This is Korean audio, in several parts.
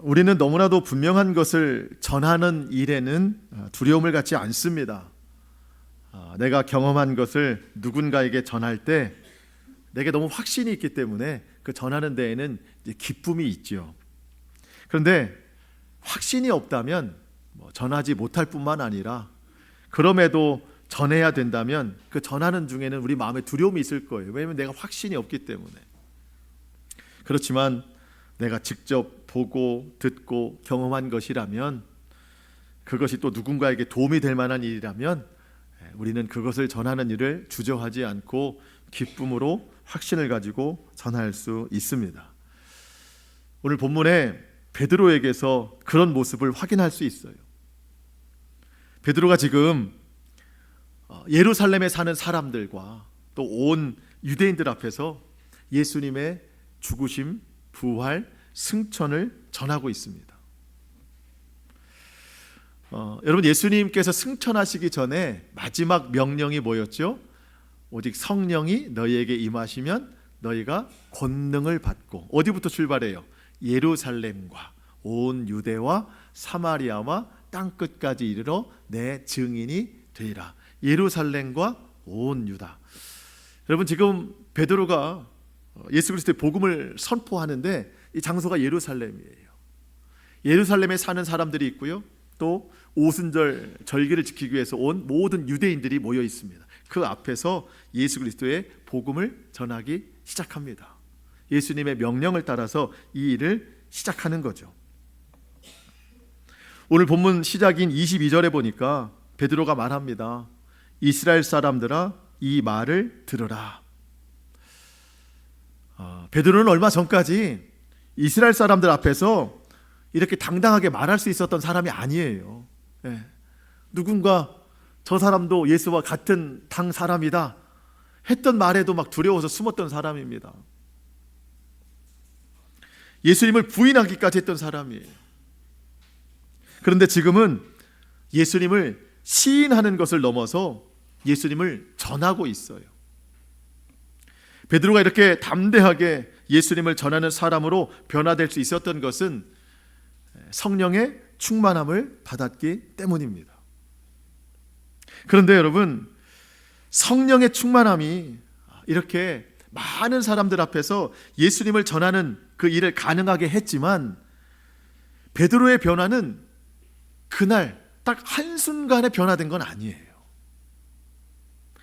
우리는 너무나도 분명한 것을 전하는 일에는 두려움을 갖지 않습니다. 내가 경험한 것을 누군가에게 전할 때 내게 너무 확신이 있기 때문에 그 전하는 데에는 기쁨이 있죠. 그런데 확신이 없다면 전하지 못할 뿐만 아니라 그럼에도 전해야 된다면 그 전하는 중에는 우리 마음에 두려움이 있을 거예요. 왜냐하면 내가 확신이 없기 때문에. 그렇지만 내가 직접 보고 듣고 경험한 것이라면, 그것이 또 누군가에게 도움이 될 만한 일이라면 우리는 그것을 전하는 일을 주저하지 않고 기쁨으로 확신을 가지고 전할 수 있습니다. 오늘 본문에 베드로에게서 그런 모습을 확인할 수 있어요. 베드로가 지금 예루살렘에 사는 사람들과 또 온 유대인들 앞에서 예수님의 죽으심, 부활, 승천을 전하고 있습니다. 여러분, 예수님께서 승천하시기 전에 마지막 명령이 뭐였죠? 오직 성령이 너희에게 임하시면 너희가 권능을 받고, 어디부터 출발해요? 예루살렘과 온 유대와 사마리아와 땅끝까지 이르러 내 증인이 되리라. 예루살렘과 온 유다. 여러분, 지금 베드로가 예수 그리스도의 복음을 선포하는데 이 장소가 예루살렘이에요. 예루살렘에 사는 사람들이 있고요, 또 오순절 절기를 지키기 위해서 온 모든 유대인들이 모여 있습니다. 그 앞에서 예수 그리스도의 복음을 전하기 시작합니다. 예수님의 명령을 따라서 이 일을 시작하는 거죠. 오늘 본문 시작인 22절에 보니까 베드로가 말합니다. 이스라엘 사람들아, 이 말을 들으라. 베드로는 얼마 전까지 이스라엘 사람들 앞에서 이렇게 당당하게 말할 수 있었던 사람이 아니에요. 누군가 저 사람도 예수와 같은 당 사람이다 했던 말에도 막 두려워서 숨었던 사람입니다. 예수님을 부인하기까지 했던 사람이에요. 그런데 지금은 예수님을 시인하는 것을 넘어서 예수님을 전하고 있어요. 베드로가 이렇게 담대하게 예수님을 전하는 사람으로 변화될 수 있었던 것은 성령의 충만함을 받았기 때문입니다. 그런데 여러분, 성령의 충만함이 이렇게 많은 사람들 앞에서 예수님을 전하는 그 일을 가능하게 했지만, 베드로의 변화는 그날 딱 한순간에 변화된 건 아니에요.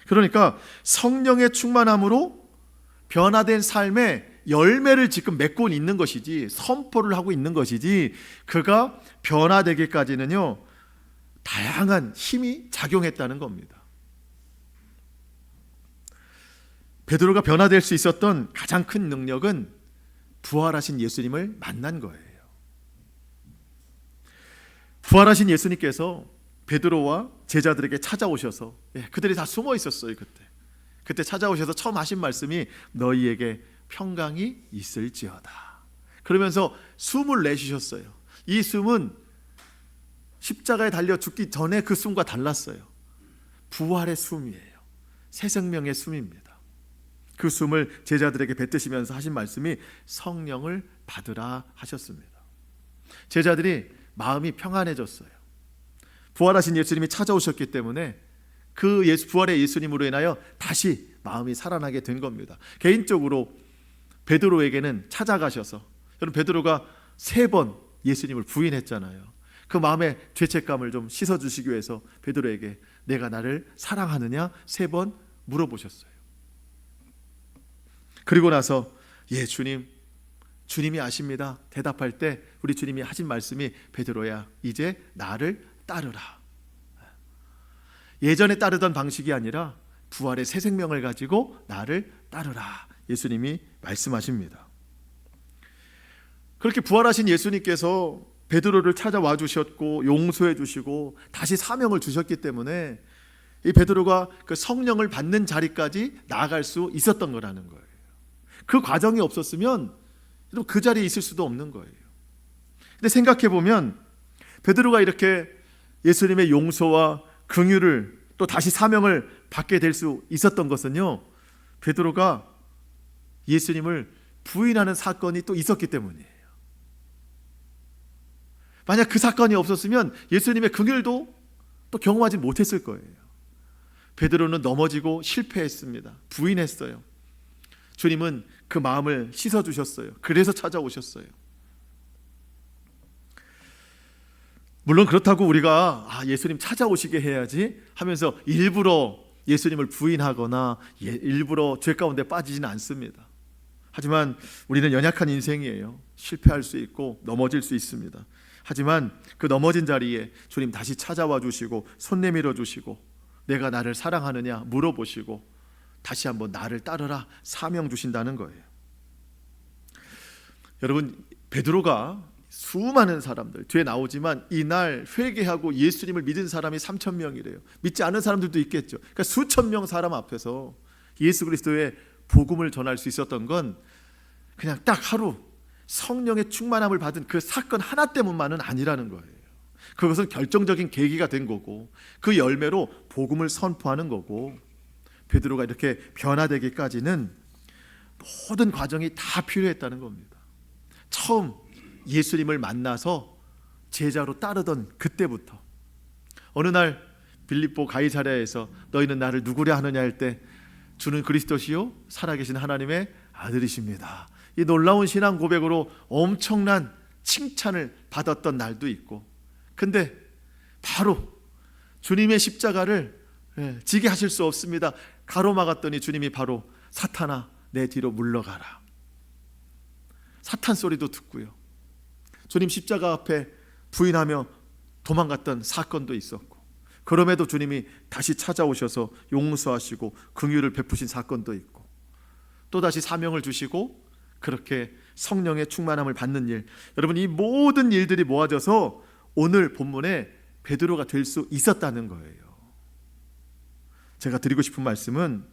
그러니까 성령의 충만함으로 변화된 삶의 열매를 지금 맺고 있는 것이지, 선포를 하고 있는 것이지, 그가 변화되기까지는요 다양한 힘이 작용했다는 겁니다. 베드로가 변화될 수 있었던 가장 큰 능력은 부활하신 예수님을 만난 거예요. 부활하신 예수님께서 베드로와 제자들에게 찾아오셔서, 그들이 다 숨어 있었어요. 그때 찾아오셔서 처음 하신 말씀이 너희에게 평강이 있을지어다. 그러면서 숨을 내쉬셨어요. 이 숨은 십자가에 달려 죽기 전에 그 숨과 달랐어요. 부활의 숨이에요. 새 생명의 숨입니다. 그 숨을 제자들에게 뱉으시면서 하신 말씀이 성령을 받으라 하셨습니다. 제자들이 마음이 평안해졌어요. 부활하신 예수님이 찾아오셨기 때문에 그 부활의 예수님으로 인하여 다시 마음이 살아나게 된 겁니다. 개인적으로 베드로에게는 찾아가셔서, 여러분, 베드로가 3번 예수님을 부인했잖아요. 그 마음의 죄책감을 좀 씻어주시기 위해서 베드로에게 내가 나를 사랑하느냐 3번 물어보셨어요. 그리고 나서 주님이 아십니다 대답할 때 우리 주님이 하신 말씀이 베드로야, 이제 나를 따르라. 예전에 따르던 방식이 아니라 부활의 새 생명을 가지고 나를 따르라, 예수님이 말씀하십니다. 그렇게 부활하신 예수님께서 베드로를 찾아와 주셨고 용서해 주시고 다시 사명을 주셨기 때문에 이 베드로가 그 성령을 받는 자리까지 나아갈 수 있었던 거라는 거예요. 그 과정이 없었으면 그 자리에 있을 수도 없는 거예요. 근데 생각해 보면 베드로가 이렇게 예수님의 용서와 긍휼을 또 다시 사명을 받게 될 수 있었던 것은요, 베드로가 예수님을 부인하는 사건이 또 있었기 때문이에요. 만약 그 사건이 없었으면 예수님의 긍휼도 또 경험하지 못했을 거예요. 베드로는 넘어지고 실패했습니다. 부인했어요. 주님은 그 마음을 씻어주셨어요. 그래서 찾아오셨어요. 물론 그렇다고 우리가 예수님 찾아오시게 해야지 하면서 일부러 예수님을 부인하거나 일부러 죄 가운데 빠지지는 않습니다. 하지만 우리는 연약한 인생이에요. 실패할 수 있고 넘어질 수 있습니다. 하지만 그 넘어진 자리에 주님 다시 찾아와 주시고 손 내밀어 주시고 내가 나를 사랑하느냐 물어보시고 다시 한번 나를 따르라 사명 주신다는 거예요. 여러분, 베드로가 수많은 사람들 뒤에 나오지만 이날 회개하고 예수님을 믿은 사람이 3,000명이래요. 믿지 않은 사람들도 있겠죠. 그러니까 수천 명 사람 앞에서 예수 그리스도의 복음을 전할 수 있었던 건 그냥 딱 하루 성령의 충만함을 받은 그 사건 하나 때문만은 아니라는 거예요. 그것은 결정적인 계기가 된 거고 그 열매로 복음을 선포하는 거고 베드로가 이렇게 변화되기까지는 모든 과정이 다 필요했다는 겁니다. 처음 예수님을 만나서 제자로 따르던 그때부터 어느 날 빌립보 가이사랴에서 너희는 나를 누구랴 하느냐 할 때 주는 그리스도시요 살아계신 하나님의 아들이십니다. 이 놀라운 신앙 고백으로 엄청난 칭찬을 받았던 날도 있고 근데 바로 주님의 십자가를 지게 하실 수 없습니다. 가로막았더니 주님이 바로 사탄아 내 뒤로 물러가라. 사탄 소리도 듣고요. 주님 십자가 앞에 부인하며 도망갔던 사건도 있었고 그럼에도 주님이 다시 찾아오셔서 용서하시고 긍휼을 베푸신 사건도 있고 또다시 사명을 주시고 그렇게 성령의 충만함을 받는 일, 여러분 이 모든 일들이 모아져서 오늘 본문에 베드로가 될 수 있었다는 거예요. 제가 드리고 싶은 말씀은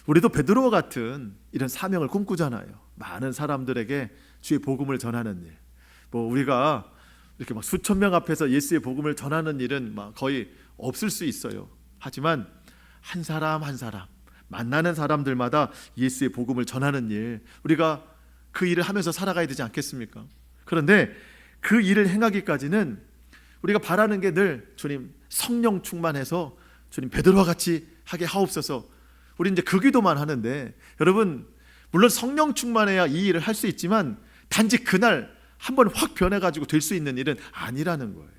우리도 베드로와 같은 이런 사명을 꿈꾸잖아요. 많은 사람들에게 주의 복음을 전하는 일. 우리가 이렇게 막 수천 명 앞에서 예수의 복음을 전하는 일은 막 거의 없을 수 있어요. 하지만 한 사람 한 사람 만나는 사람들마다 예수의 복음을 전하는 일, 우리가 그 일을 하면서 살아가야 되지 않겠습니까? 그런데 그 일을 행하기까지는 우리가 바라는 게 늘 주님 성령 충만해서 주님 베드로와 같이 하게 하옵소서. 우리 이제 그 기도만 하는데 여러분 물론 성령 충만해야 이 일을 할 수 있지만 단지 그날 한번 확 변해가지고 될 수 있는 일은 아니라는 거예요.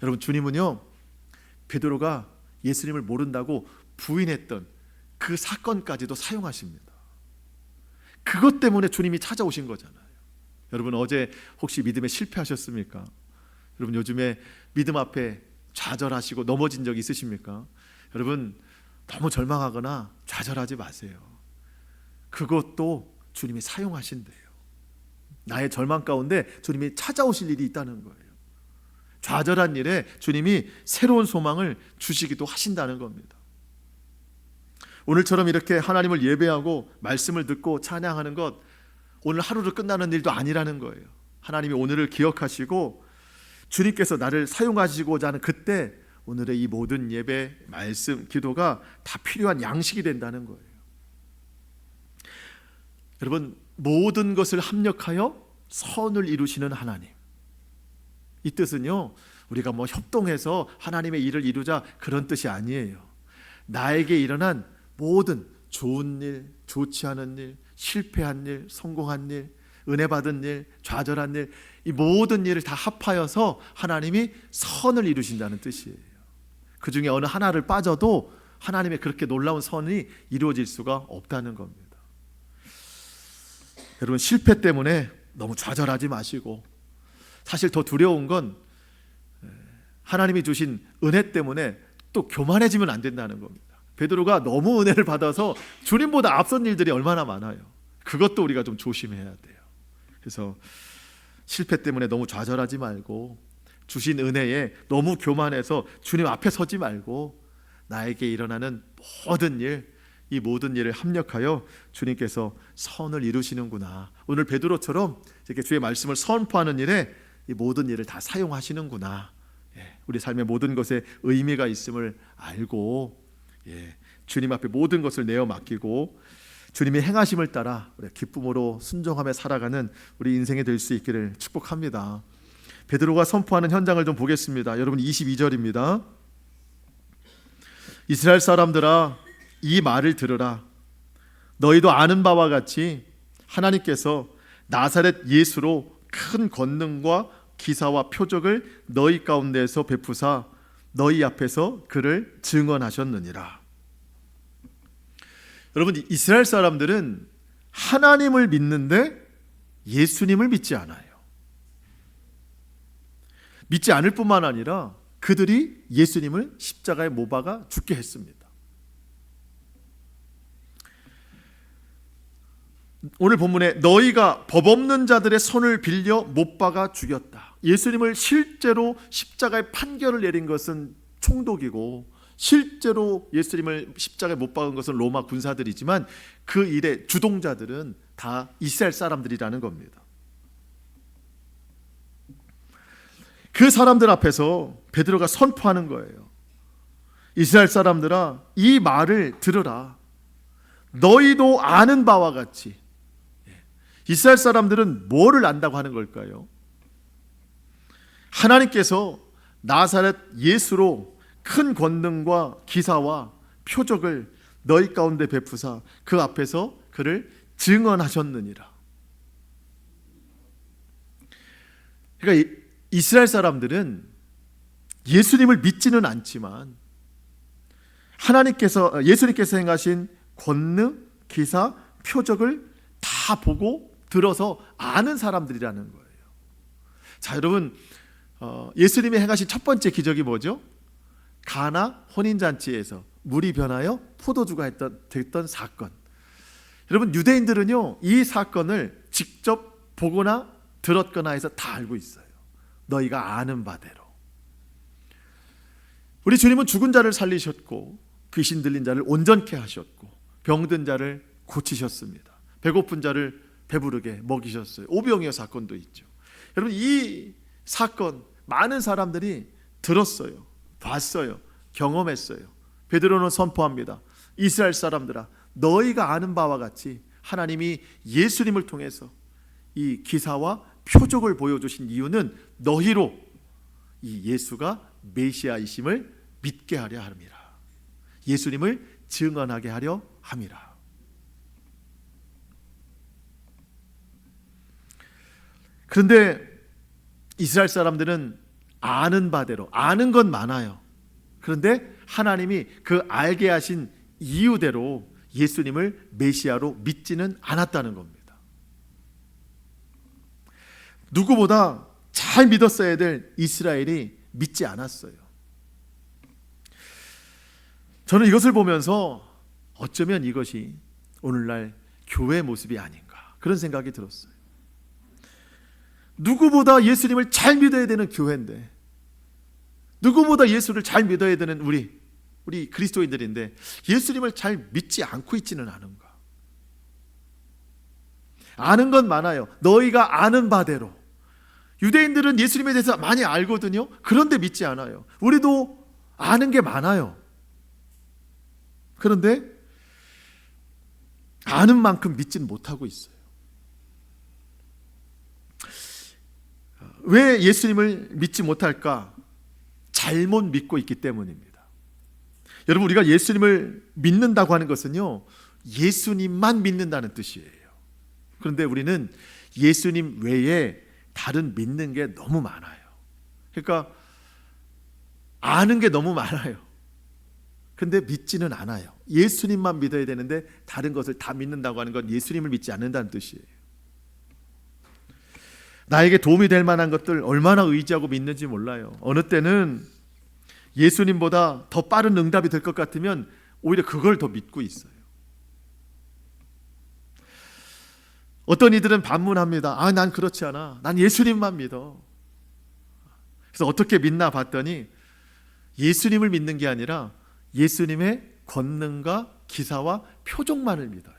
여러분 주님은요 베드로가 예수님을 모른다고 부인했던 그 사건까지도 사용하십니다. 그것 때문에 주님이 찾아오신 거잖아요. 여러분 어제 혹시 믿음에 실패하셨습니까? 여러분 요즘에 믿음 앞에 좌절하시고 넘어진 적 있으십니까? 여러분 너무 절망하거나 좌절하지 마세요. 그것도 주님이 사용하신대요. 나의 절망 가운데 주님이 찾아오실 일이 있다는 거예요. 좌절한 일에 주님이 새로운 소망을 주시기도 하신다는 겁니다. 오늘처럼 이렇게 하나님을 예배하고 말씀을 듣고 찬양하는 것 오늘 하루로 끝나는 일도 아니라는 거예요. 하나님이 오늘을 기억하시고 주님께서 나를 사용하시고자 하는 그때 오늘의 이 모든 예배, 말씀, 기도가 다 필요한 양식이 된다는 거예요. 여러분 모든 것을 합력하여 선을 이루시는 하나님, 이 뜻은요 우리가 협동해서 하나님의 일을 이루자 그런 뜻이 아니에요. 나에게 일어난 모든 좋은 일, 좋지 않은 일, 실패한 일, 성공한 일, 은혜 받은 일, 좌절한 일, 이 모든 일을 다 합하여서 하나님이 선을 이루신다는 뜻이에요. 그 중에 어느 하나를 빠져도 하나님의 그렇게 놀라운 선이 이루어질 수가 없다는 겁니다. 여러분 실패 때문에 너무 좌절하지 마시고 사실 더 두려운 건 하나님이 주신 은혜 때문에 또 교만해지면 안 된다는 겁니다. 베드로가 너무 은혜를 받아서 주님보다 앞선 일들이 얼마나 많아요. 그것도 우리가 좀 조심해야 돼요. 그래서 실패 때문에 너무 좌절하지 말고 주신 은혜에 너무 교만해서 주님 앞에 서지 말고 나에게 일어나는 모든 일, 이 모든 일을 합력하여 주님께서 선을 이루시는구나. 오늘 베드로처럼 이렇게 주의 말씀을 선포하는 일에 이 모든 일을 다 사용하시는구나. 우리 삶의 모든 것에 의미가 있음을 알고 주님 앞에 모든 것을 내어 맡기고 주님의 행하심을 따라 우리 기쁨으로 순종하며 살아가는 우리 인생이 될 수 있기를 축복합니다. 베드로가 선포하는 현장을 좀 보겠습니다. 여러분 22절입니다. 이스라엘 사람들아 이 말을 들으라. 너희도 아는 바와 같이 하나님께서 나사렛 예수로 큰 권능과 기사와 표적을 너희 가운데에서 베푸사 너희 앞에서 그를 증언하셨느니라. 여러분 이스라엘 사람들은 하나님을 믿는데 예수님을 믿지 않아요. 믿지 않을 뿐만 아니라 그들이 예수님을 십자가에 못 박아 죽게 했습니다. 오늘 본문에 너희가 법 없는 자들의 손을 빌려 못 박아 죽였다. 예수님을 실제로 십자가에 판결을 내린 것은 총독이고 실제로 예수님을 십자가에 못 박은 것은 로마 군사들이지만 그 일의 주동자들은 다 이스라엘 사람들이라는 겁니다. 그 사람들 앞에서 베드로가 선포하는 거예요. 이스라엘 사람들아 이 말을 들으라. 너희도 아는 바와 같이. 이스라엘 사람들은 뭐를 안다고 하는 걸까요? 하나님께서 나사렛 예수로 큰 권능과 기사와 표적을 너희 가운데 베푸사 그 앞에서 그를 증언하셨느니라. 그러니까 이스라엘 사람들은 예수님을 믿지는 않지만 예수님께서 행하신 권능, 기사, 표적을 다 보고 들어서 아는 사람들이라는 거예요. 자, 여러분 예수님이 행하신 첫 번째 기적이 뭐죠? 가나 혼인잔치에서 물이 변하여 포도주가 됐던 사건. 여러분 유대인들은요 이 사건을 직접 보거나 들었거나 해서 다 알고 있어요. 너희가 아는 바대로. 우리 주님은 죽은 자를 살리셨고 귀신 들린 자를 온전케 하셨고 병든 자를 고치셨습니다. 배고픈 자를 배부르게 먹이셨어요. 오병이어 사건도 있죠. 여러분 이 사건 많은 사람들이 들었어요. 봤어요. 경험했어요. 베드로는 선포합니다. 이스라엘 사람들아 너희가 아는 바와 같이 하나님이 예수님을 통해서 이 기사와 표적을 보여주신 이유는 너희로 이 예수가 메시아이심을 믿게 하려 함이라. 예수님을 증언하게 하려 함이라. 그런데 이스라엘 사람들은 아는 바대로 아는 건 많아요. 그런데 하나님이 그 알게 하신 이유대로 예수님을 메시아로 믿지는 않았다는 겁니다. 누구보다 잘 믿었어야 될 이스라엘이 믿지 않았어요. 저는 이것을 보면서 어쩌면 이것이 오늘날 교회의 모습이 아닌가 그런 생각이 들었어요. 누구보다 예수님을 잘 믿어야 되는 교회인데, 누구보다 예수를 잘 믿어야 되는 우리 그리스도인들인데 예수님을 잘 믿지 않고 있지는 않은가. 아는 건 많아요. 너희가 아는 바대로. 유대인들은 예수님에 대해서 많이 알거든요. 그런데 믿지 않아요. 우리도 아는 게 많아요. 그런데 아는 만큼 믿지는 못하고 있어요. 왜 예수님을 믿지 못할까? 잘못 믿고 있기 때문입니다. 여러분, 우리가 예수님을 믿는다고 하는 것은요, 예수님만 믿는다는 뜻이에요. 그런데 우리는 예수님 외에 다른 믿는 게 너무 많아요. 그러니까 아는 게 너무 많아요. 근데 믿지는 않아요. 예수님만 믿어야 되는데 다른 것을 다 믿는다고 하는 건 예수님을 믿지 않는다는 뜻이에요. 나에게 도움이 될 만한 것들 얼마나 의지하고 믿는지 몰라요. 어느 때는 예수님보다 더 빠른 응답이 될 것 같으면 오히려 그걸 더 믿고 있어요. 어떤 이들은 반문합니다. 난 그렇지 않아. 난 예수님만 믿어. 그래서 어떻게 믿나 봤더니 예수님을 믿는 게 아니라 예수님의 권능과 기사와 표적만을 믿어요.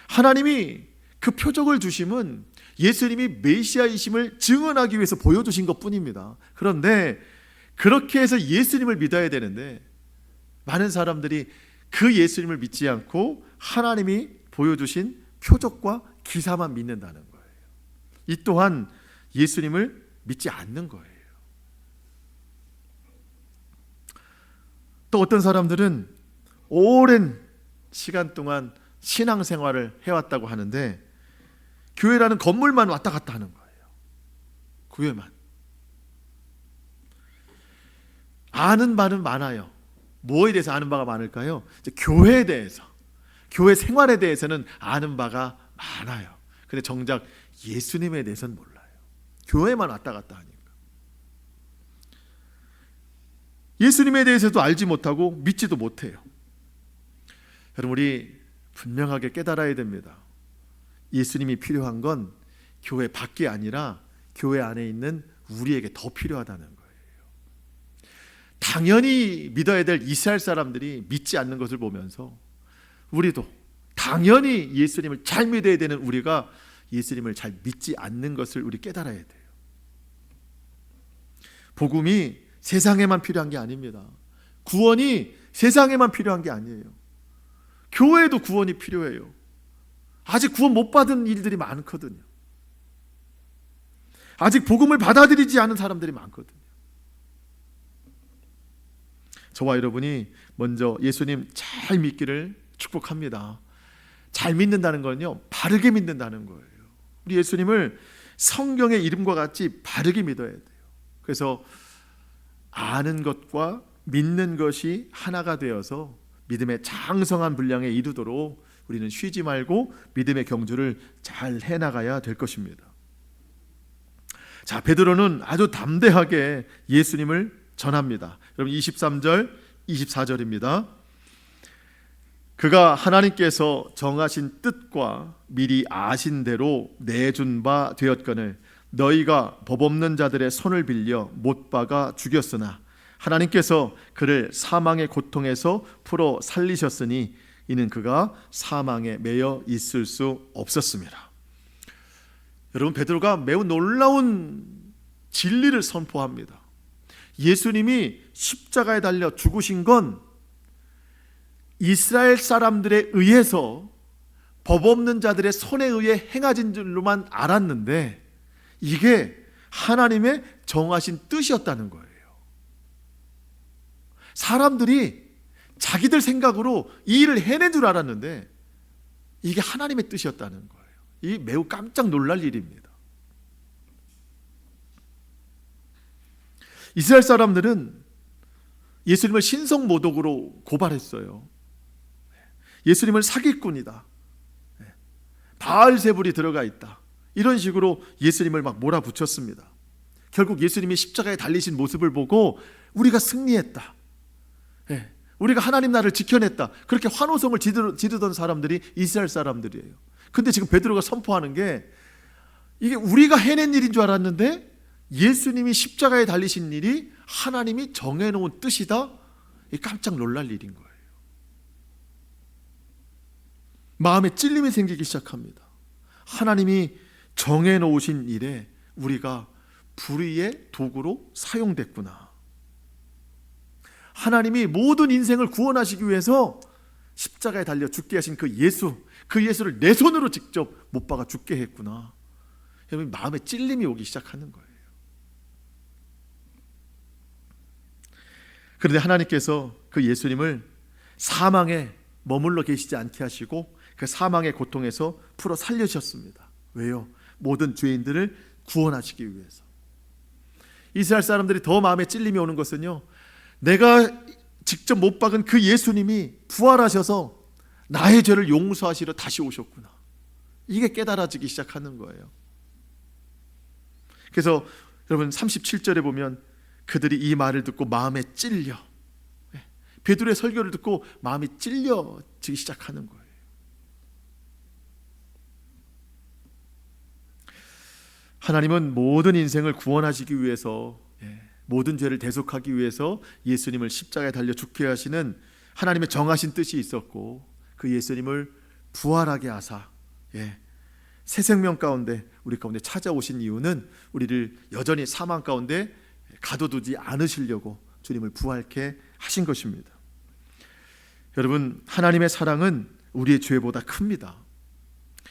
하나님이 그 표적을 주심은 예수님이 메시아이심을 증언하기 위해서 보여주신 것뿐입니다. 그런데 그렇게 해서 예수님을 믿어야 되는데 많은 사람들이 그 예수님을 믿지 않고 하나님이 보여주신 표적과 기사만 믿는다는 거예요. 이 또한 예수님을 믿지 않는 거예요. 또 어떤 사람들은 오랜 시간 동안 신앙생활을 해왔다고 하는데 교회라는 건물만 왔다 갔다 하는 거예요. 교회만. 아는 바는 많아요. 뭐에 대해서 아는 바가 많을까요? 이제 교회에 대해서, 교회 생활에 대해서는 아는 바가 많아요. 근데 정작 예수님에 대해서는 몰라요. 교회만 왔다 갔다 하니까. 예수님에 대해서도 알지 못하고 믿지도 못해요. 여러분, 우리 분명하게 깨달아야 됩니다. 예수님이 필요한 건 교회 밖이 아니라 교회 안에 있는 우리에게 더 필요하다는 거예요. 당연히 믿어야 될 이스라엘 사람들이 믿지 않는 것을 보면서 우리도 당연히 예수님을 잘 믿어야 되는 우리가 예수님을 잘 믿지 않는 것을 우리 깨달아야 돼요. 복음이 세상에만 필요한 게 아닙니다. 구원이 세상에만 필요한 게 아니에요. 교회에도 구원이 필요해요. 아직 구원 못 받은 일들이 많거든요. 아직 복음을 받아들이지 않은 사람들이 많거든요. 저와 여러분이 먼저 예수님 잘 믿기를 축복합니다. 잘 믿는다는 건요, 바르게 믿는다는 거예요. 우리 예수님을 성경의 이름과 같이 바르게 믿어야 돼요. 그래서 아는 것과 믿는 것이 하나가 되어서 믿음의 장성한 분량에 이르도록 우리는 쉬지 말고 믿음의 경주를 잘 해나가야 될 것입니다. 자, 베드로는 아주 담대하게 예수님을 전합니다. 여러분 23절, 24절입니다. 그가 하나님께서 정하신 뜻과 미리 아신 대로 내준 바 되었거늘 너희가 법 없는 자들의 손을 빌려 못 박아 죽였으나 하나님께서 그를 사망의 고통에서 풀어 살리셨으니 이는 그가 사망에 매여 있을 수 없었습니다. 여러분, 베드로가 매우 놀라운 진리를 선포합니다. 예수님이 십자가에 달려 죽으신 건 이스라엘 사람들에 의해서 법 없는 자들의 손에 의해 행하진 줄로만 알았는데 이게 하나님의 정하신 뜻이었다는 거예요. 사람들이 자기들 생각으로 이 일을 해낸 줄 알았는데 이게 하나님의 뜻이었다는 거예요. 이 매우 깜짝 놀랄 일입니다. 이스라엘 사람들은 예수님을 신성모독으로 고발했어요. 예수님을 사기꾼이다, 바알세불이 들어가 있다, 이런 식으로 예수님을 막 몰아붙였습니다. 결국 예수님이 십자가에 달리신 모습을 보고 우리가 승리했다, 우리가 하나님 나라를 지켜냈다, 그렇게 환호성을 지르던 사람들이 이스라엘 사람들이에요. 근데 지금 베드로가 선포하는 게 이게 우리가 해낸 일인 줄 알았는데 예수님이 십자가에 달리신 일이 하나님이 정해놓은 뜻이다, 깜짝 놀랄 일인 거예요. 마음에 찔림이 생기기 시작합니다. 하나님이 정해놓으신 일에 우리가 불의의 도구로 사용됐구나. 하나님이 모든 인생을 구원하시기 위해서 십자가에 달려 죽게 하신 그 예수를 내 손으로 직접 못 박아 죽게 했구나. 여러분, 마음에 찔림이 오기 시작하는 거예요. 그런데 하나님께서 그 예수님을 사망에 머물러 계시지 않게 하시고 그 사망의 고통에서 풀어 살려주셨습니다. 왜요? 모든 죄인들을 구원하시기 위해서. 이스라엘 사람들이 더 마음에 찔림이 오는 것은요, 내가 직접 못 박은 그 예수님이 부활하셔서 나의 죄를 용서하시러 다시 오셨구나. 이게 깨달아지기 시작하는 거예요. 그래서 여러분 37절에 보면 그들이 이 말을 듣고 마음에 찔려, 베드로의 설교를 듣고 마음이 찔려지기 시작하는 거예요. 하나님은 모든 인생을 구원하시기 위해서, 모든 죄를 대속하기 위해서 예수님을 십자가에 달려 죽게 하시는 하나님의 정하신 뜻이 있었고, 그 예수님을 부활하게 하사 새 생명 가운데 우리 가운데 찾아오신 이유는 우리를 여전히 사망 가운데 가둬두지 않으시려고 주님을 부활케 하신 것입니다. 여러분, 하나님의 사랑은 우리의 죄보다 큽니다.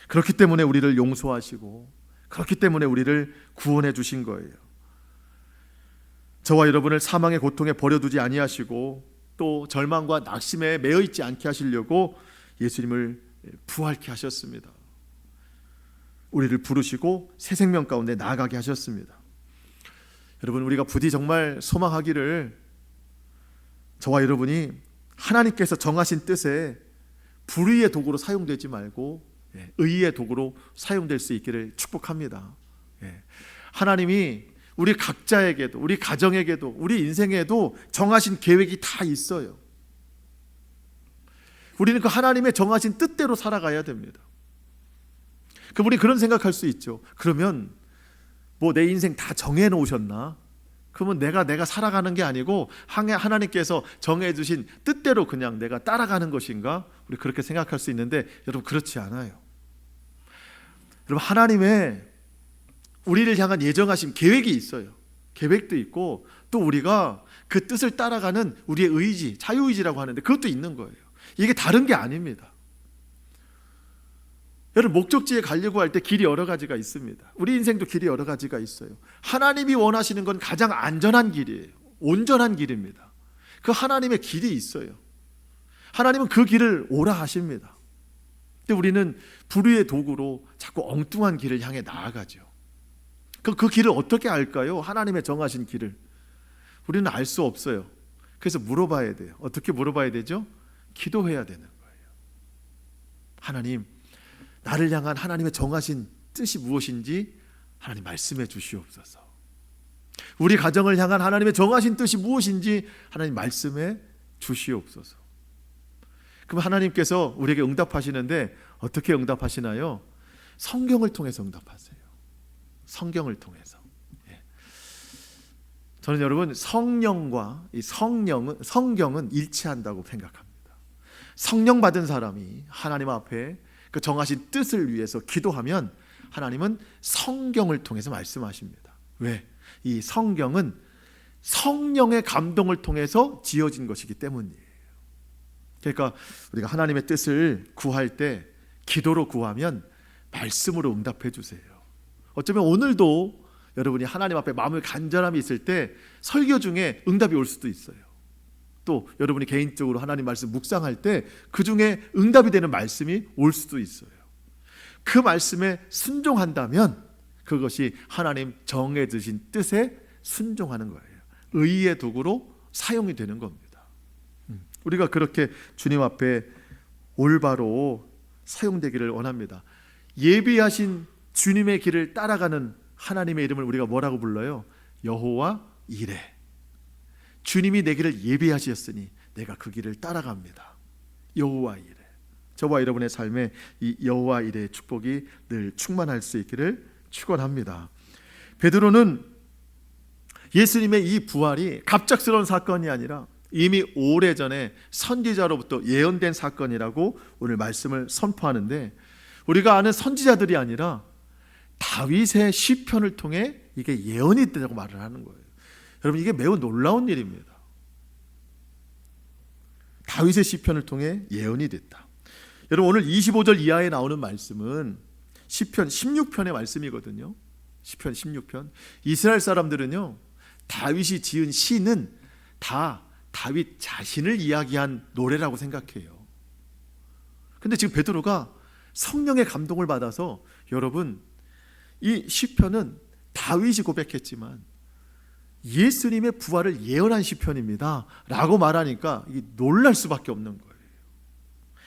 그렇기 때문에 우리를 용서하시고, 그렇기 때문에 우리를 구원해 주신 거예요. 저와 여러분을 사망의 고통에 버려두지 아니하시고 또 절망과 낙심에 매여 있지 않게 하시려고 예수님을 부활케 하셨습니다. 우리를 부르시고 새 생명 가운데 나아가게 하셨습니다. 여러분, 우리가 부디 정말 소망하기를, 저와 여러분이 하나님께서 정하신 뜻에 불의의 도구로 사용되지 말고 의의 도구로 사용될 수 있기를 축복합니다. 하나님이 우리 각자에게도, 우리 가정에게도, 우리 인생에도 정하신 계획이 다 있어요. 우리는 그 하나님의 정하신 뜻대로 살아가야 됩니다. 그분이 그런 생각할 수 있죠. 그러면 뭐 내 인생 다 정해 놓으셨나? 그러면 내가 살아가는 게 아니고 하나님께서 정해 주신 뜻대로 그냥 내가 따라가는 것인가? 우리 그렇게 생각할 수 있는데 여러분, 그렇지 않아요. 여러분, 하나님의 우리를 향한 예정하신 계획이 있어요. 계획도 있고 또 우리가 그 뜻을 따라가는 우리의 의지, 자유의지라고 하는데 그것도 있는 거예요. 이게 다른 게 아닙니다. 여러분, 목적지에 가려고 할 때 길이 여러 가지가 있습니다. 우리 인생도 길이 여러 가지가 있어요. 하나님이 원하시는 건 가장 안전한 길이에요. 온전한 길입니다. 그 하나님의 길이 있어요. 하나님은 그 길을 오라 하십니다. 근데 우리는 불의의 도구로 자꾸 엉뚱한 길을 향해 나아가죠. 그 길을 어떻게 알까요? 하나님의 정하신 길을 우리는 알 수 없어요. 그래서 물어봐야 돼요. 어떻게 물어봐야 되죠? 기도해야 되는 거예요. 하나님, 나를 향한 하나님의 정하신 뜻이 무엇인지 하나님 말씀해 주시옵소서. 우리 가정을 향한 하나님의 정하신 뜻이 무엇인지 하나님 말씀해 주시옵소서. 그럼 하나님께서 우리에게 응답하시는데 어떻게 응답하시나요? 성경을 통해서 응답하세요. 성경을 통해서. 저는 여러분, 성령과 이 성경은 일치한다고 생각합니다. 성령 받은 사람이 하나님 앞에 그 정하신 뜻을 위해서 기도하면 하나님은 성경을 통해서 말씀하십니다. 왜? 이 성경은 성령의 감동을 통해서 지어진 것이기 때문이에요. 그러니까 우리가 하나님의 뜻을 구할 때 기도로 구하면 말씀으로 응답해 주세요. 어쩌면 오늘도 여러분이 하나님 앞에 마음의 간절함이 있을 때 설교 중에 응답이 올 수도 있어요. 또 여러분이 개인적으로 하나님 말씀 묵상할 때 그 중에 응답이 되는 말씀이 올 수도 있어요. 그 말씀에 순종한다면 그것이 하나님 정해 주신 뜻에 순종하는 거예요. 의의 도구로 사용이 되는 겁니다. 우리가 그렇게 주님 앞에 올바로 사용되기를 원합니다. 예비하신 주님의 길을 따라가는 하나님의 이름을 우리가 뭐라고 불러요? 여호와 이레. 주님이 내 길을 예비하셨으니 내가 그 길을 따라갑니다. 여호와 이레. 저와 여러분의 삶에 이 여호와 이레의 축복이 늘 충만할 수 있기를 축원합니다. 베드로는 예수님의 이 부활이 갑작스러운 사건이 아니라 이미 오래전에 선지자로부터 예언된 사건이라고 오늘 말씀을 선포하는데, 우리가 아는 선지자들이 아니라 다윗의 시편을 통해 이게 예언이 되라고 말을 하는 거예요. 여러분, 이게 매우 놀라운 일입니다. 다윗의 시편을 통해 예언이 됐다. 여러분, 오늘 25절 이하에 나오는 말씀은 시편 16편의 말씀이거든요. 시편 16편. 이스라엘 사람들은요, 다윗이 지은 시는 다 다윗 자신을 이야기한 노래라고 생각해요. 근데 지금 베드로가 성령의 감동을 받아서, 여러분, 이 시편은 다윗이 고백했지만 예수님의 부활을 예언한 시편입니다 라고 말하니까 이게 놀랄 수밖에 없는 거예요.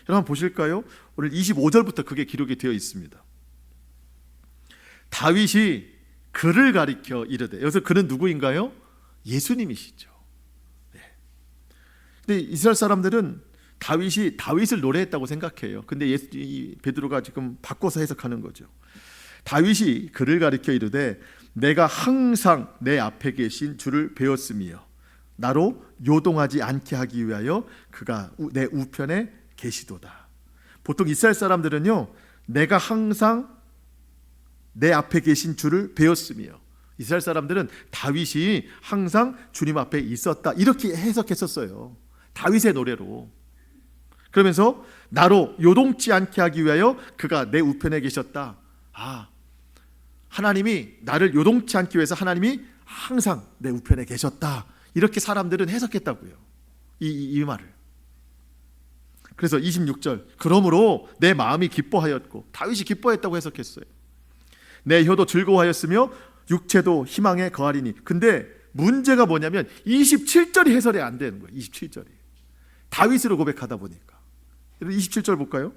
여러분 보실까요? 오늘 25절부터 그게 기록이 되어 있습니다. 다윗이 그를 가리켜 이르되, 여기서 그는 누구인가요? 예수님이시죠. 네. 근데 이스라엘 사람들은 다윗이 다윗을 노래했다고 생각해요. 근데 베드로가 지금 바꿔서 해석하는 거죠. 다윗이 그를 가리켜 이르되 내가 항상 내 앞에 계신 주를 배웠으며 나로 요동하지 않게 하기 위하여 그가 내 우편에 계시도다. 보통 이스라엘 사람들은요, 내가 항상 내 앞에 계신 주를 배웠으며, 이스라엘 사람들은 다윗이 항상 주님 앞에 있었다 이렇게 해석했었어요. 다윗의 노래로. 그러면서 나로 요동치 않게 하기 위하여 그가 내 우편에 계셨다. 하나님이 나를 요동치 않기 위해서 하나님이 항상 내 우편에 계셨다. 이렇게 사람들은 해석했다고요. 이 말을. 그래서 26절, 그러므로 내 마음이 기뻐하였고, 다윗이 기뻐했다고 해석했어요. 내 혀도 즐거워하였으며 육체도 희망에 거하리니. 근데 문제가 뭐냐면 27절이 해설이 안 되는 거예요. 27절이 다윗으로 고백하다 보니까. 27절 볼까요?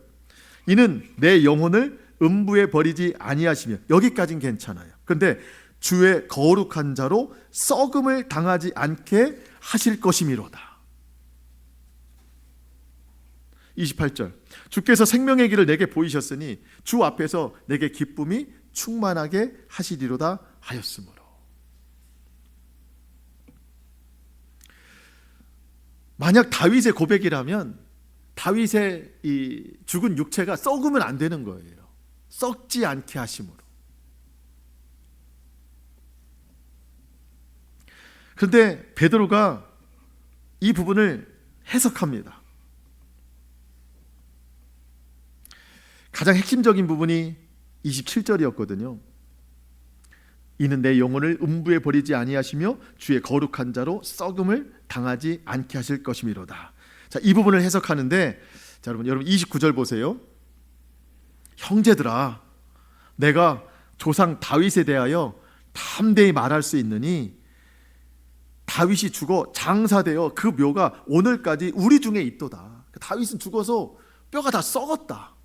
이는 내 영혼을 음부에 버리지 아니하시며. 여기까지는 괜찮아요. 근데 주의 거룩한 자로 썩음을 당하지 않게 하실 것이미로다. 28절, 주께서 생명의 길을 내게 보이셨으니 주 앞에서 내게 기쁨이 충만하게 하시리로다 하였으므로. 만약 다윗의 고백이라면 다윗의 이 죽은 육체가 썩으면 안 되는 거예요. 썩지 않게 하심으로. 그런데 베드로가 이 부분을 해석합니다. 가장 핵심적인 부분이 27절이었거든요. 이는 내 영혼을 음부에 버리지 아니하시며 주의 거룩한 자로 썩음을 당하지 않게 하실 것이미로다. 자, 이 부분을 해석하는데, 자, 여러분 29절 보세요. 형제들아, 내가 조상 다윗에 대하여 담대히 말할 수 있느니 다윗이 죽어 장사되어 그 묘가 오늘까지 우리 중에 있도다. 다윗은 죽어서 뼈가 다 썩었다.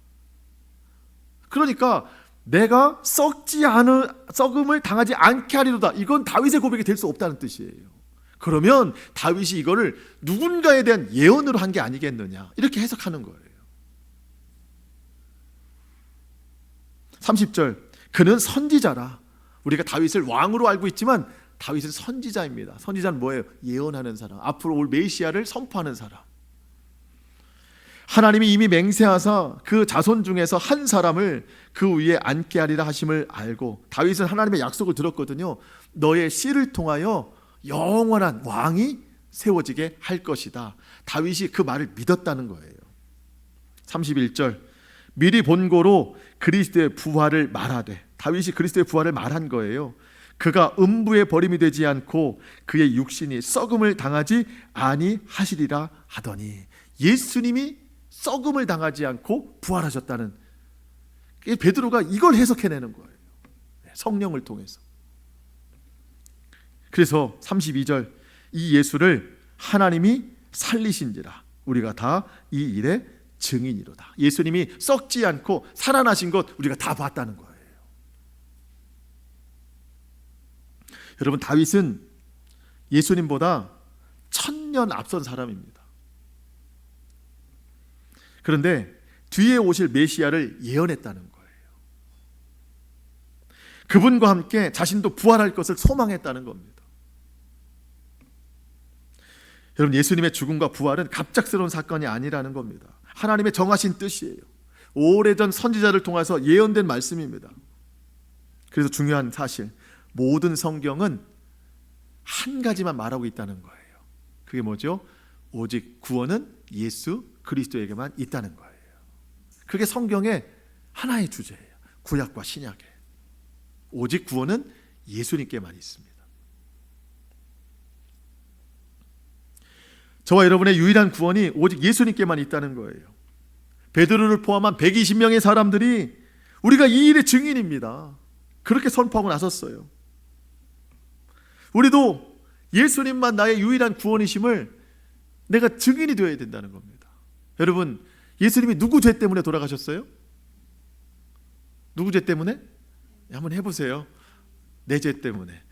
그러니까 내가 썩음을 당하지 않게 하리로다. 이건 다윗의 고백이 될 수 없다는 뜻이에요. 그러면 다윗이 이거를 누군가에 대한 예언으로 한 게 아니겠느냐, 이렇게 해석하는 거예요. 30절, 그는 선지자라. 우리가 다윗을 왕으로 알고 있지만 다윗은 선지자입니다. 선지자는 뭐예요? 예언하는 사람, 앞으로 올 메시아를 선포하는 사람. 하나님이 이미 맹세하사 그 자손 중에서 한 사람을 그 위에 앉게 하리라 하심을 알고, 다윗은 하나님의 약속을 들었거든요. 너의 씨를 통하여 영원한 왕이 세워지게 할 것이다. 다윗이 그 말을 믿었다는 거예요. 31절, 미리 본고로 그리스도의 부활을 말하되. 다윗이 그리스도의 부활을 말한 거예요. 그가 음부에 버림이 되지 않고 그의 육신이 썩음을 당하지 아니하시리라 하더니, 예수님이 썩음을 당하지 않고 부활하셨다는, 베드로가 이걸 해석해내는 거예요. 성령을 통해서. 그래서 32절, 이 예수를 하나님이 살리신지라 우리가 다 이 일의 증인이로다. 예수님이 썩지 않고 살아나신 것 우리가 다 봤다는 거예요. 여러분, 다윗은 예수님보다 1000년 앞선 사람입니다. 그런데 뒤에 오실 메시아를 예언했다는 거예요. 그분과 함께 자신도 부활할 것을 소망했다는 겁니다. 여러분, 예수님의 죽음과 부활은 갑작스러운 사건이 아니라는 겁니다. 하나님의 정하신 뜻이에요. 오래전 선지자를 통해서 예언된 말씀입니다. 그래서 중요한 사실, 모든 성경은 한 가지만 말하고 있다는 거예요. 그게 뭐죠? 오직 구원은 예수 그리스도에게만 있다는 거예요. 그게 성경의 하나의 주제예요. 구약과 신약에 오직 구원은 예수님께만 있습니다. 저와 여러분의 유일한 구원이 오직 예수님께만 있다는 거예요. 베드로를 포함한 120명의 사람들이 우리가 이 일의 증인입니다. 그렇게 선포하고 나섰어요. 우리도 예수님만 나의 유일한 구원이심을 내가 증인이 되어야 된다는 겁니다. 여러분, 예수님이 누구 죄 때문에 돌아가셨어요? 누구 죄 때문에? 한번 해보세요. 내 죄 때문에.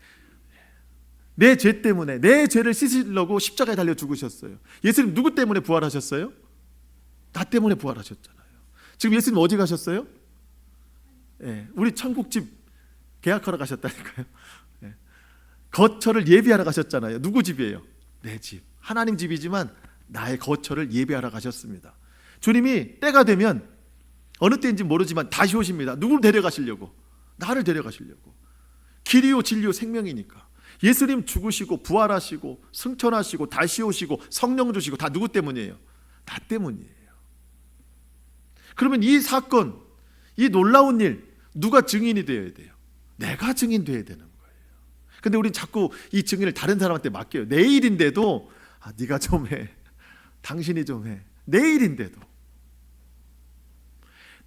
내 죄 때문에, 내 죄를 씻으려고 십자가에 달려 죽으셨어요. 예수님 누구 때문에 부활하셨어요? 나 때문에 부활하셨잖아요. 지금 예수님 어디 가셨어요? 우리 천국집 계약하러 가셨다니까요. 거처를 예비하러 가셨잖아요. 누구 집이에요? 내 집. 하나님 집이지만 나의 거처를 예비하러 가셨습니다. 주님이 때가 되면 어느 때인지 모르지만 다시 오십니다. 누구를 데려가시려고? 나를 데려가시려고. 길이요 진리요 생명이니까. 예수님 죽으시고 부활하시고 승천하시고 다시 오시고 성령 주시고 다 누구 때문이에요? 나 때문이에요. 그러면 이 사건, 이 놀라운 일 누가 증인이 되어야 돼요? 내가 증인되어야 되는 거예요. 근데 우린 자꾸 이 증인을 다른 사람한테 맡겨요. 내 일인데도 네가 좀 해, 당신이 좀 해. 내 일인데도.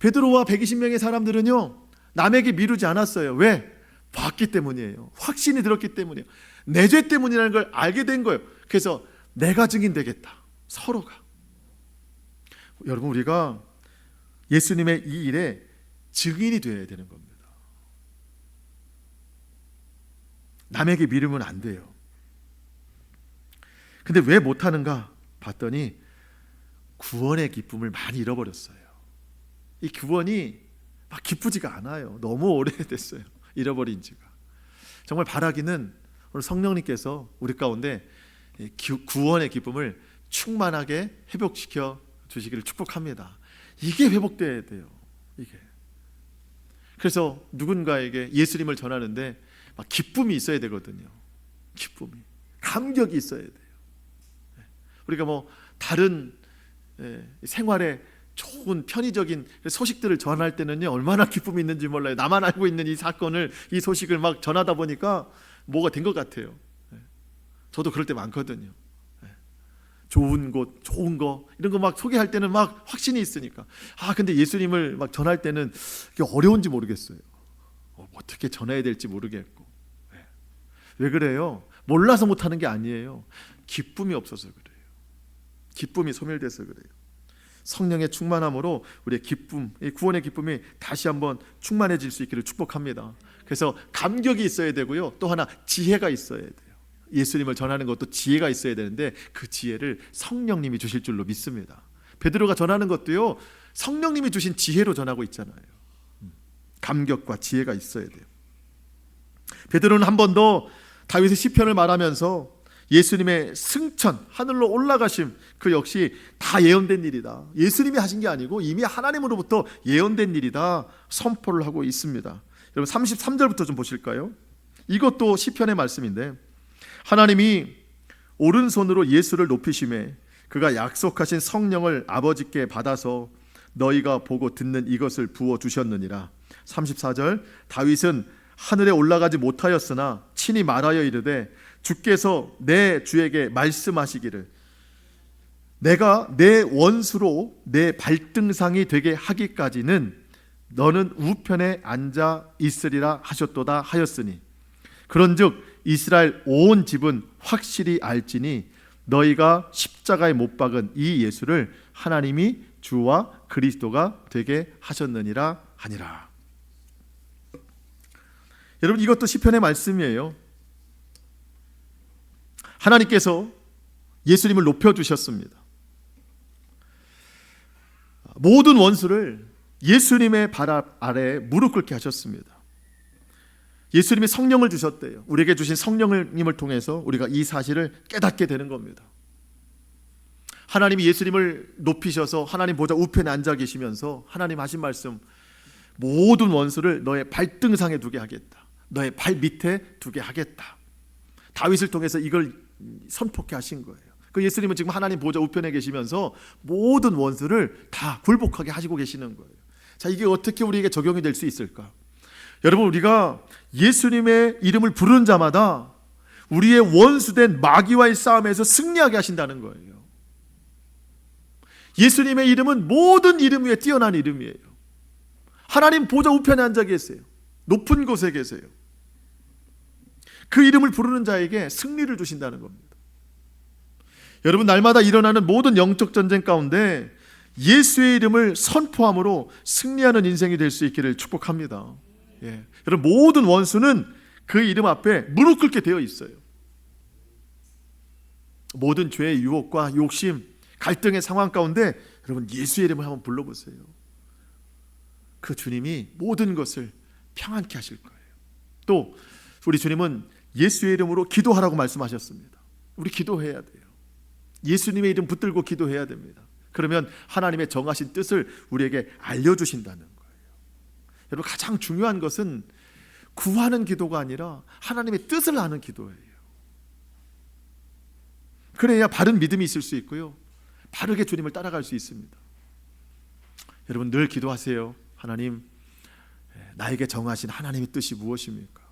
베드로와 120명의 사람들은요, 남에게 미루지 않았어요. 왜? 봤기 때문이에요. 확신이 들었기 때문이에요. 내 죄 때문이라는 걸 알게 된 거예요. 그래서 내가 증인 되겠다. 서로가. 여러분, 우리가 예수님의 이 일에 증인이 되어야 되는 겁니다. 남에게 미루면 안 돼요. 근데 왜 못하는가 봤더니 구원의 기쁨을 많이 잃어버렸어요. 이 구원이 막 기쁘지가 않아요. 너무 오래됐어요. 잃어버린 지가. 정말 바라기는 오늘 성령님께서 우리 가운데 구원의 기쁨을 충만하게 회복시켜 주시기를 축복합니다. 이게 회복돼야 돼요. 이게. 그래서 누군가에게 예수님을 전하는데 막 기쁨이 있어야 되거든요. 기쁨이, 감격이 있어야 돼요. 우리가 뭐 다른 생활에 좋은 편의적인 소식들을 전할 때는요, 얼마나 기쁨이 있는지 몰라요. 나만 알고 있는 이 사건을, 이 소식을 막 전하다 보니까 뭐가 된 것 같아요. 저도 그럴 때 많거든요. 좋은 곳, 좋은 거 이런 거 막 소개할 때는 막 확신이 있으니까. 근데 예수님을 막 전할 때는 이게 어려운지 모르겠어요. 어떻게 전해야 될지 모르겠고. 왜 그래요? 몰라서 못하는 게 아니에요. 기쁨이 없어서 그래요. 기쁨이 소멸돼서 그래요. 성령의 충만함으로 우리의 기쁨, 이 구원의 기쁨이 다시 한번 충만해질 수 있기를 축복합니다. 그래서 감격이 있어야 되고요, 또 하나 지혜가 있어야 돼요. 예수님을 전하는 것도 지혜가 있어야 되는데 그 지혜를 성령님이 주실 줄로 믿습니다. 베드로가 전하는 것도요, 성령님이 주신 지혜로 전하고 있잖아요. 감격과 지혜가 있어야 돼요. 베드로는 한 번 더 다윗의 시편을 말하면서 예수님의 승천, 하늘로 올라가심, 그 역시 다 예언된 일이다. 예수님이 하신 게 아니고 이미 하나님으로부터 예언된 일이다 선포를 하고 있습니다. 여러분 33절부터 좀 보실까요? 이것도 시편의 말씀인데, 하나님이 오른손으로 예수를 높이심에 그가 약속하신 성령을 아버지께 받아서 너희가 보고 듣는 이것을 부어주셨느니라. 34절, 다윗은 하늘에 올라가지 못하였으나 친히 말하여 이르되 주께서 내 주에게 말씀하시기를 내가 내 원수로 내 발등상이 되게 하기까지는 너는 우편에 앉아 있으리라 하셨도다 하였으니, 그런즉 이스라엘 온 집은 확실히 알지니 너희가 십자가에 못 박은 이 예수를 하나님이 주와 그리스도가 되게 하셨느니라 하니라. 여러분, 이것도 시편의 말씀이에요. 하나님께서 예수님을 높여주셨습니다. 모든 원수를 예수님의 발 아래에 무릎 꿇게 하셨습니다. 예수님이 성령을 주셨대요. 우리에게 주신 성령님을 통해서 우리가 이 사실을 깨닫게 되는 겁니다. 하나님이 예수님을 높이셔서 하나님 보좌 우편에 앉아 계시면서 하나님 하신 말씀, 모든 원수를 너의 발등상에 두게 하겠다, 너의 발 밑에 두게 하겠다. 다윗을 통해서 이걸 선포케 하신 거예요. 그 예수님은 지금 하나님 보좌 우편에 계시면서 모든 원수를 다 굴복하게 하시고 계시는 거예요. 자, 이게 어떻게 우리에게 적용이 될 수 있을까? 여러분, 우리가 예수님의 이름을 부르는 자마다 우리의 원수된 마귀와의 싸움에서 승리하게 하신다는 거예요. 예수님의 이름은 모든 이름 위에 뛰어난 이름이에요. 하나님 보좌 우편에 앉아 계세요. 높은 곳에 계세요. 그 이름을 부르는 자에게 승리를 주신다는 겁니다. 여러분, 날마다 일어나는 모든 영적 전쟁 가운데 예수의 이름을 선포함으로 승리하는 인생이 될 수 있기를 축복합니다. 여러분, 모든 원수는 그 이름 앞에 무릎 꿇게 되어 있어요. 모든 죄의 유혹과 욕심, 갈등의 상황 가운데 여러분, 예수의 이름을 한번 불러보세요. 그 주님이 모든 것을 평안케 하실 거예요. 또 우리 주님은 예수의 이름으로 기도하라고 말씀하셨습니다. 우리 기도해야 돼요. 예수님의 이름 붙들고 기도해야 됩니다. 그러면 하나님의 정하신 뜻을 우리에게 알려주신다는 거예요. 여러분, 가장 중요한 것은 구하는 기도가 아니라 하나님의 뜻을 아는 기도예요. 그래야 바른 믿음이 있을 수 있고요, 바르게 주님을 따라갈 수 있습니다. 여러분 늘 기도하세요. 하나님, 나에게 정하신 하나님의 뜻이 무엇입니까?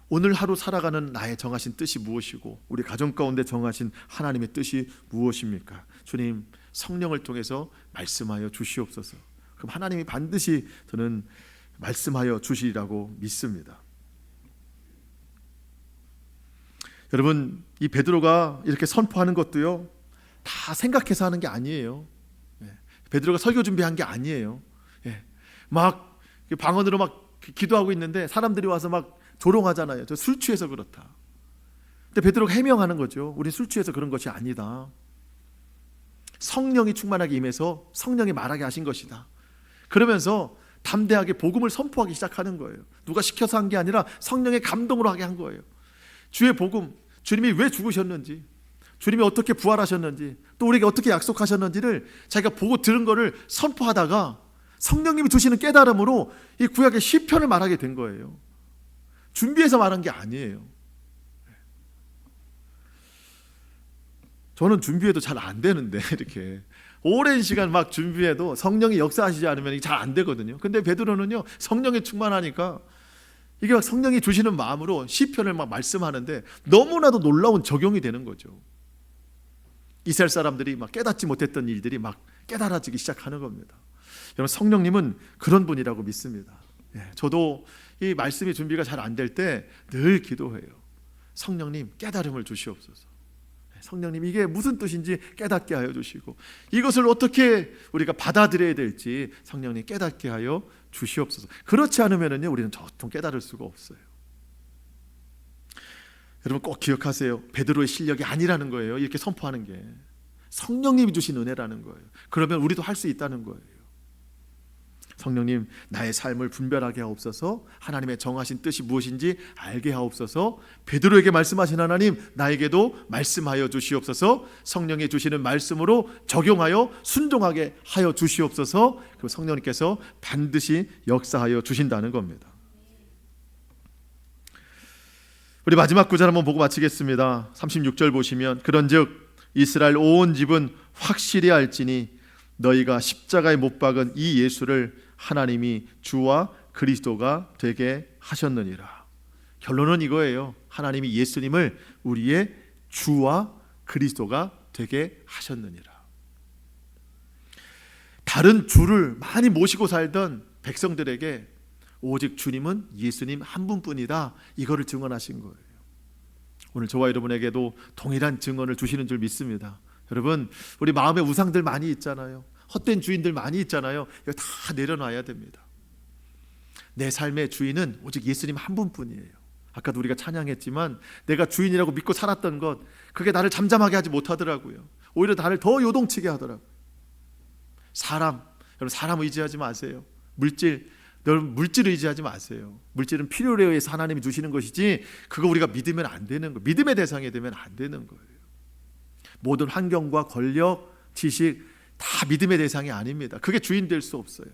오늘 하루 살아가는 나의 정하신 뜻이 무엇이고 우리 가정 가운데 정하신 하나님의 뜻이 무엇입니까? 주님, 성령을 통해서 말씀하여 주시옵소서. 그럼 하나님이 반드시 저는 말씀하여 주시리라고 믿습니다. 여러분, 이 베드로가 이렇게 선포하는 것도요, 다 생각해서 하는 게 아니에요. 베드로가 설교 준비한 게 아니에요. 막 방언으로 막 기도하고 있는데 사람들이 와서 막 조롱하잖아요. 저 술 취해서 그렇다. 근데 베드로가 해명하는 거죠. 우린 술 취해서 그런 것이 아니다. 성령이 충만하게 임해서 성령이 말하게 하신 것이다. 그러면서 담대하게 복음을 선포하기 시작하는 거예요. 누가 시켜서 한 게 아니라 성령의 감동으로 하게 한 거예요. 주의 복음, 주님이 왜 죽으셨는지, 주님이 어떻게 부활하셨는지, 또 우리에게 어떻게 약속하셨는지를 자기가 보고 들은 거를 선포하다가 성령님이 주시는 깨달음으로 이 구약의 시편을 말하게 된 거예요. 준비해서 말한 게 아니에요. 저는 준비해도 잘 안 되는데 이렇게 오랜 시간 막 준비해도 성령이 역사하시지 않으면 잘 안 되거든요. 근데 베드로는요, 성령이 충만하니까 이게 막 성령이 주시는 마음으로 시편을 막 말씀하는데 너무나도 놀라운 적용이 되는 거죠. 이스라엘 사람들이 막 깨닫지 못했던 일들이 막 깨달아지기 시작하는 겁니다. 여러분, 성령님은 그런 분이라고 믿습니다. 저도 이 말씀의 준비가 잘 안 될 때 늘 기도해요. 성령님, 깨달음을 주시옵소서. 성령님, 이게 무슨 뜻인지 깨닫게 하여 주시고 이것을 어떻게 우리가 받아들여야 될지 성령님 깨닫게 하여 주시옵소서. 그렇지 않으면요, 우리는 도통 깨달을 수가 없어요. 여러분 꼭 기억하세요. 베드로의 실력이 아니라는 거예요. 이렇게 선포하는 게 성령님이 주신 은혜라는 거예요. 그러면 우리도 할 수 있다는 거예요. 성령님, 나의 삶을 분별하게 하옵소서. 하나님의 정하신 뜻이 무엇인지 알게 하옵소서. 베드로에게 말씀하신 하나님, 나에게도 말씀하여 주시옵소서. 성령이 주시는 말씀으로 적용하여 순종하게 하여 주시옵소서. 그리고 성령님께서 반드시 역사하여 주신다는 겁니다. 우리 마지막 구절 한번 보고 마치겠습니다. 36절 보시면, 그런즉 이스라엘 온 집은 확실히 알지니 너희가 십자가에 못 박은 이 예수를 하나님이 주와 그리스도가 되게 하셨느니라. 결론은 이거예요. 하나님이 예수님을 우리의 주와 그리스도가 되게 하셨느니라. 다른 주를 많이 모시고 살던 백성들에게 오직 주님은 예수님 한 분뿐이다, 이거를 증언하신 거예요. 오늘 저와 여러분에게도 동일한 증언을 주시는 줄 믿습니다. 여러분, 우리 마음에 우상들 많이 있잖아요. 헛된 주인들 많이 있잖아요. 이거 다 내려놔야 됩니다. 내 삶의 주인은 오직 예수님 한 분뿐이에요. 아까도 우리가 찬양했지만 내가 주인이라고 믿고 살았던 것, 그게 나를 잠잠하게 하지 못하더라고요. 오히려 나를 더 요동치게 하더라고요. 여러분 사람 의지하지 마세요. 여러분 물질 의지하지 마세요. 물질은 필요에 의해서 하나님이 주시는 것이지 그거 우리가 믿으면 안 되는 거예요. 믿음의 대상이 되면 안 되는 거예요. 모든 환경과 권력, 지식 다 믿음의 대상이 아닙니다. 그게 주인 될 수 없어요.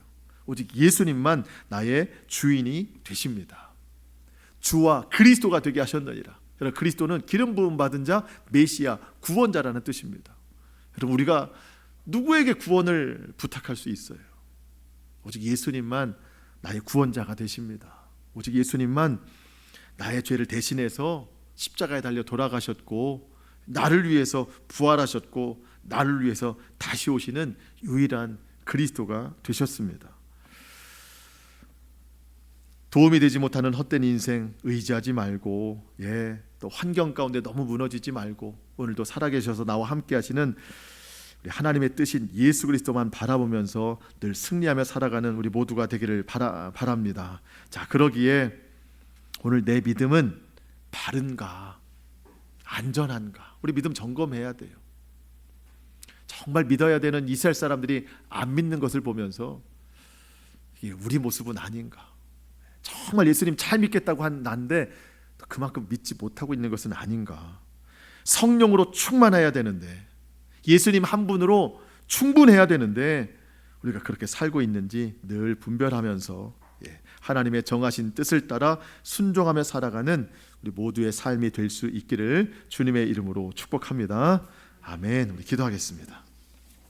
오직 예수님만 나의 주인이 되십니다. 주와 그리스도가 되게 하셨느니라. 여러분, 그리스도는 기름 부음 받은 자, 메시아, 구원자라는 뜻입니다. 여러분, 우리가 누구에게 구원을 부탁할 수 있어요? 오직 예수님만 나의 구원자가 되십니다. 오직 예수님만 나의 죄를 대신해서 십자가에 달려 돌아가셨고 나를 위해서 부활하셨고 나를 위해서 다시 오시는 유일한 그리스도가 되셨습니다. 도움이 되지 못하는 헛된 인생 의지하지 말고, 또 환경 가운데 너무 무너지지 말고 오늘도 살아계셔서 나와 함께 하시는 우리 하나님의 뜻인 예수 그리스도만 바라보면서 늘 승리하며 살아가는 우리 모두가 되기를 바랍니다. 자, 그러기에 오늘 내 믿음은 바른가, 안전한가, 우리 믿음 점검해야 돼요. 정말 믿어야 되는 이스라엘 사람들이 안 믿는 것을 보면서 이게 우리 모습은 아닌가, 정말 예수님 잘 믿겠다고 한 난데 그만큼 믿지 못하고 있는 것은 아닌가. 성령으로 충만해야 되는데, 예수님 한 분으로 충분해야 되는데 우리가 그렇게 살고 있는지 늘 분별하면서 하나님의 정하신 뜻을 따라 순종하며 살아가는 우리 모두의 삶이 될 수 있기를 주님의 이름으로 축복합니다. 아멘. 우리 기도하겠습니다.